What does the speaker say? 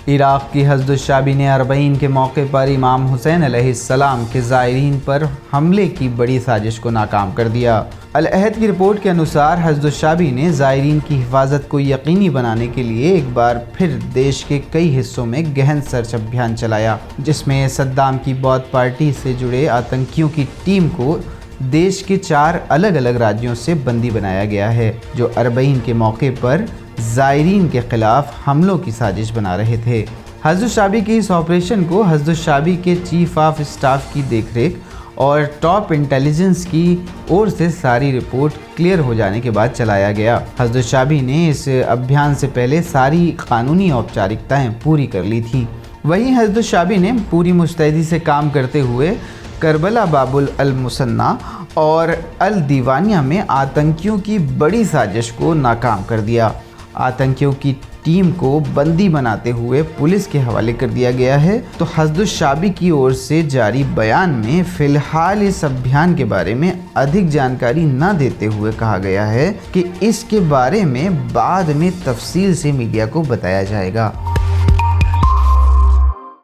Iraq की हज़्ज़ुश्शाबी ने अरबईन के मौके पर इमाम हुसैन अलैहिस्सलाम के ज़ायरीन पर हमले की बड़ी साजिश को नाकाम कर दिया। अल अहद की रिपोर्ट के अनुसार हज़्ज़ुश्शाबी ने ज़ायरीन की हिफाजत को यकीनी बनाने के लिए एक बार फिर देश के कई हिस्सों में गहन सर्च अभियान चलाया, जिसमें सद्दाम की बौद्ध पार्टी से जुड़े आतंकियों की टीम को देश के 4 अलग अलग राज्यों से बंदी बनाया गया है, जो अरबईन के मौके पर ज़ायरीन के ख़िलाफ़ हमलों की साजिश बना रहे थे। हज़्ज़ुश्शाबी के इस ऑपरेशन को हज़्ज़ुश्शाबी के चीफ ऑफ स्टाफ की देखरेख और टॉप इंटेलिजेंस की ओर से सारी रिपोर्ट क्लियर हो जाने के बाद चलाया गया। हज़्ज़ुश्शाबी ने इस अभियान से पहले सारी कानूनी औपचारिकताएं पूरी कर ली थी। वहीं हज़्ज़ुश्शाबी ने पूरी मुस्तैदी से काम करते हुए करबला बाबुल अल मुसन्ना और अल दीवानिया में आतंकियों की बड़ी साजिश को नाकाम कर दिया। आतंकियों की टीम को बंदी बनाते हुए पुलिस के हवाले कर दिया गया है। तो हज़्ज़ुश्शाबी की ओर से जारी बयान में फ़िलहाल इस अभियान के बारे में अधिक जानकारी न देते हुए कहा गया है कि इसके बारे में बाद में तफसील से मीडिया को बताया जाएगा।